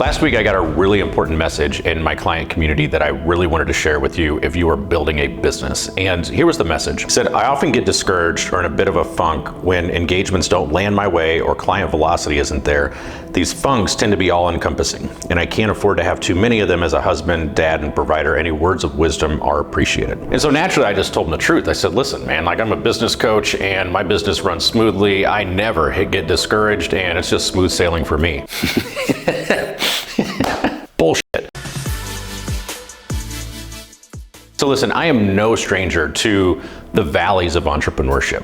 Last week, I got a really important message in my client community that I really wanted to share with you if you are building a business. And here was the message. It said, I often get discouraged or in a bit of a funk when engagements don't land my way or client velocity isn't there. These funks tend to be all encompassing, and I can't afford to have too many of them as a husband, dad, and provider. Any words of wisdom are appreciated. And so naturally, I just told him the truth. I said, listen, man, I'm a business coach and my business runs smoothly. I never get discouraged and it's just smooth sailing for me. Bullshit. So listen, I am no stranger to the valleys of entrepreneurship.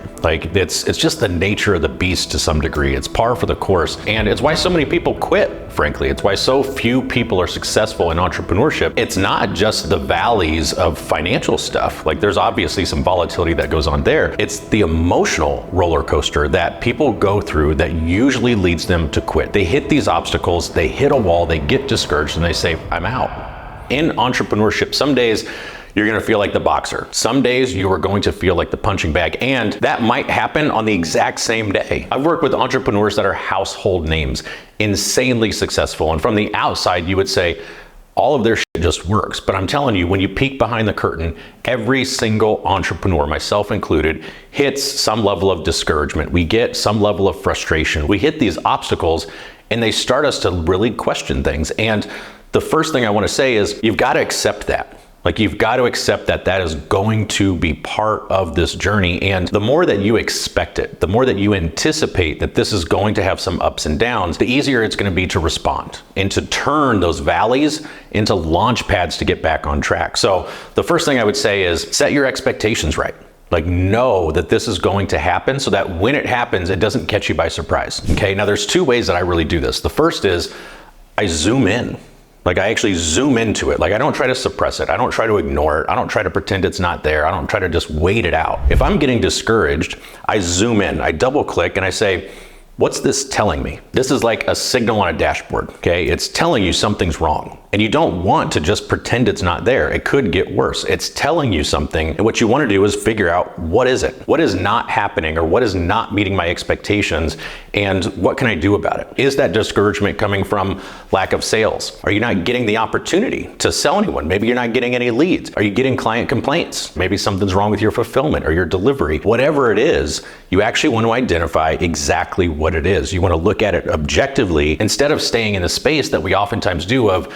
It's just the nature of the beast to some degree. It's par for the course, and it's why so many people quit, frankly. It's why so few people are successful in entrepreneurship. It's not just the valleys of financial stuff. There's obviously some volatility that goes on there. It's the emotional roller coaster that people go through that usually leads them to quit. They hit these obstacles, they hit a wall, they get discouraged, and they say, I'm out. In entrepreneurship, some days you're gonna feel like the boxer. Some days you are going to feel like the punching bag, and that might happen on the exact same day. I've worked with entrepreneurs that are household names, insanely successful, and from the outside you would say, all of their shit just works. But I'm telling you, when you peek behind the curtain, every single entrepreneur, myself included, hits some level of discouragement. We get some level of frustration. We hit these obstacles, and they start us to really question things. And the first thing I wanna say is, you've gotta accept that. You've got to accept that that is going to be part of this journey. And the more that you expect it, the more that you anticipate that this is going to have some ups and downs, the easier it's going to be to respond and to turn those valleys into launch pads to get back on track. So the first thing I would say is set your expectations right. Know that this is going to happen so that when it happens, it doesn't catch you by surprise. Okay, now there's two ways that I really do this. The first is I zoom in. I actually zoom into it. I don't try to suppress it. I don't try to ignore it. I don't try to pretend it's not there. I don't try to just wait it out. If I'm getting discouraged, I zoom in, I double click, and I say, what's this telling me? This is like a signal on a dashboard, okay? It's telling you something's wrong. And you don't want to just pretend it's not there. It could get worse. It's telling you something. And what you want to do is figure out, what is it? What is not happening, or what is not meeting my expectations? And what can I do about it? Is that discouragement coming from lack of sales? Are you not getting the opportunity to sell anyone? Maybe you're not getting any leads. Are you getting client complaints? Maybe something's wrong with your fulfillment or your delivery. Whatever it is, you actually want to identify exactly what it is. You want to look at it objectively instead of staying in the space that we oftentimes do of,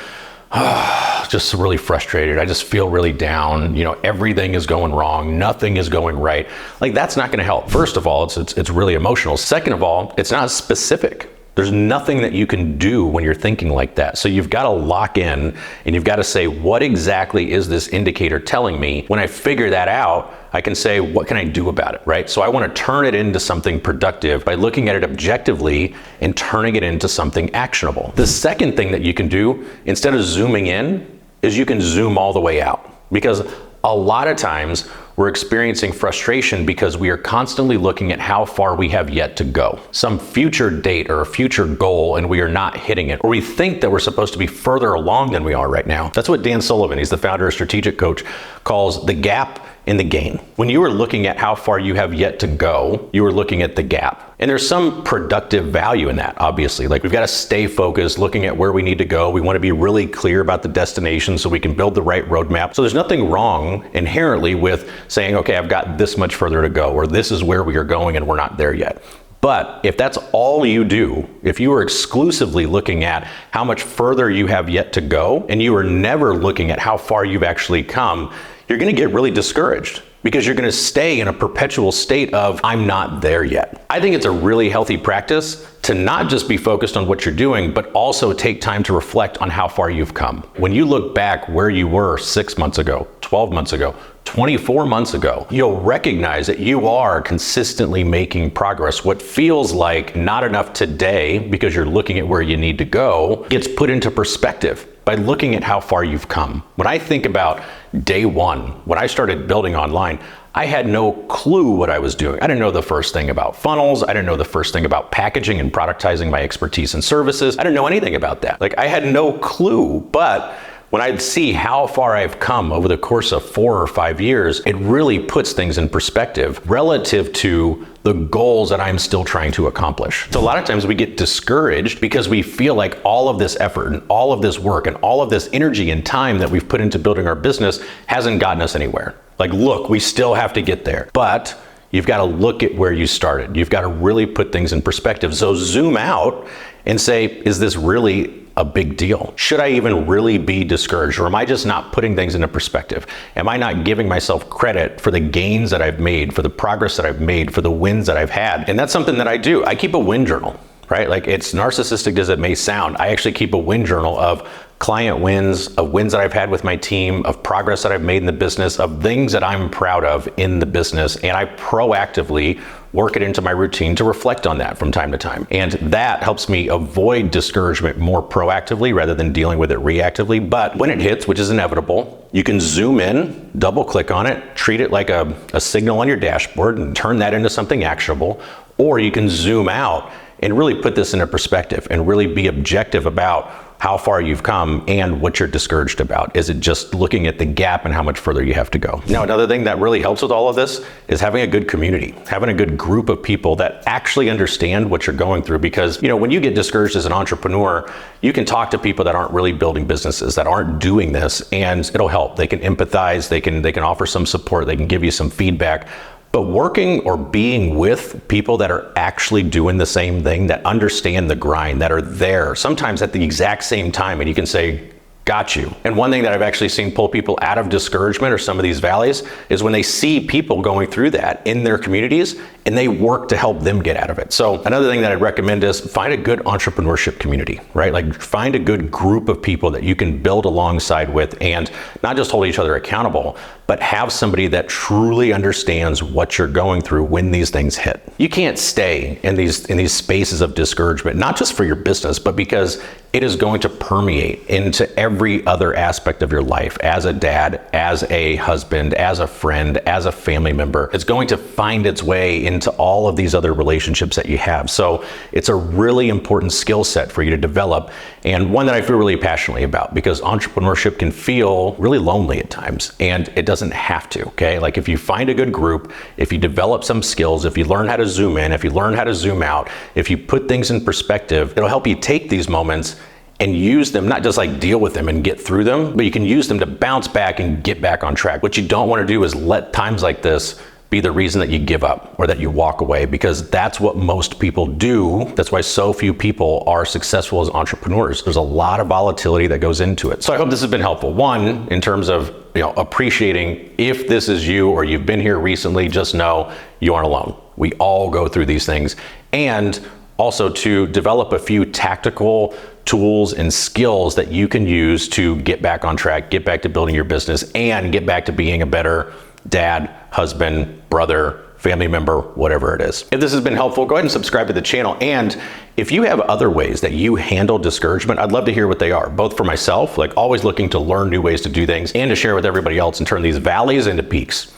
just really frustrated. I just feel really down. Everything is going wrong. Nothing is going right. That's not going to help. First of all, it's really emotional. Second of all, it's not specific. There's nothing that you can do when you're thinking like that. So you've got to lock in and you've got to say, what exactly is this indicator telling me? When I figure that out, I can say, what can I do about it, right? So I want to turn it into something productive by looking at it objectively and turning it into something actionable. The second thing that you can do, instead of zooming in, is you can zoom all the way out. Because a lot of times we're experiencing frustration because we are constantly looking at how far we have yet to go. Some future date or a future goal, and we are not hitting it. Or we think that we're supposed to be further along than we are right now. That's what Dan Sullivan, he's the founder of Strategic Coach, calls the gap in the gain. When you are looking at how far you have yet to go, you are looking at the gap. And there's some productive value in that, obviously. We've got to stay focused, looking at where we need to go. We want to be really clear about the destination so we can build the right roadmap. So there's nothing wrong inherently with saying, okay, I've got this much further to go, or this is where we are going and we're not there yet. But if that's all you do, if you are exclusively looking at how much further you have yet to go, and you are never looking at how far you've actually come, you're going to get really discouraged because you're going to stay in a perpetual state of, I'm not there yet. I think it's a really healthy practice to not just be focused on what you're doing, but also take time to reflect on how far you've come. When you look back where you were 6 months ago, 12 months ago, 24 months ago, you'll recognize that you are consistently making progress. What feels like not enough today because you're looking at where you need to go gets put into perspective by looking at how far you've come. When I think about day one, when I started building online, I had no clue what I was doing. I didn't know the first thing about funnels. I didn't know the first thing about packaging and productizing my expertise and services. I didn't know anything about that. I had no clue, but when I see how far I've come over the course of 4 or 5 years, it really puts things in perspective relative to the goals that I'm still trying to accomplish. So a lot of times we get discouraged because we feel like all of this effort and all of this work and all of this energy and time that we've put into building our business hasn't gotten us anywhere. Like, look, we still have to get there. But you've got to look at where you started. You've got to really put things in perspective. So zoom out and say, is this really a big deal? Should I even really be discouraged? Or am I just not putting things into perspective? Am I not giving myself credit for the gains that I've made, for the progress that I've made, for the wins that I've had? And that's something that I do. I keep a win journal, right? Like, it's narcissistic as it may sound. I actually keep a win journal of client wins, of wins that I've had with my team, of progress that I've made in the business, of things that I'm proud of in the business. And I proactively work it into my routine to reflect on that from time to time. And that helps me avoid discouragement more proactively rather than dealing with it reactively. But when it hits, which is inevitable, you can zoom in, double click on it, treat it like a signal on your dashboard and turn that into something actionable. Or you can zoom out and really put this into perspective and really be objective about how far you've come and what you're discouraged about. Is it just looking at the gap and how much further you have to go? Now, another thing that really helps with all of this is having a good community, having a good group of people that actually understand what you're going through. Because, when you get discouraged as an entrepreneur, you can talk to people that aren't really building businesses, that aren't doing this, and it'll help. They can empathize, they can offer some support, they can give you some feedback. But working or being with people that are actually doing the same thing, that understand the grind, that are there, sometimes at the exact same time, and you can say, got you. And one thing that I've actually seen pull people out of discouragement or some of these valleys is when they see people going through that in their communities and they work to help them get out of it. So another thing that I'd recommend is find a good entrepreneurship community, right? Like, find a good group of people that you can build alongside with and not just hold each other accountable, but have somebody that truly understands what you're going through when these things hit. You can't stay in these spaces of discouragement, not just for your business, but because it is going to permeate into every other aspect of your life. As a dad, as a husband, as a friend, as a family member, it's going to find its way into all of these other relationships that you have. So it's a really important skill set for you to develop, and one that I feel really passionately about, because entrepreneurship can feel really lonely at times, and it doesn't have to, okay? Like, if you find a good group, if you develop some skills, if you learn how to zoom in, if you learn how to zoom out, if you put things in perspective, it'll help you take these moments and use them, not just like deal with them and get through them, but you can use them to bounce back and get back on track. What you don't want to do is let times like this be the reason that you give up or that you walk away, because that's what most people do. That's why so few people are successful as entrepreneurs. There's a lot of volatility that goes into it. So I hope this has been helpful. One, in terms of appreciating, if this is you or you've been here recently, just know you aren't alone. We all go through these things. And also to develop a few tactical tools and skills that you can use to get back on track, get back to building your business, and get back to being a better dad, husband, brother, family member, whatever it is. If this has been helpful, go ahead and subscribe to the channel. And if you have other ways that you handle discouragement, I'd love to hear what they are, both for myself, like always looking to learn new ways to do things, and to share with everybody else and turn these valleys into peaks.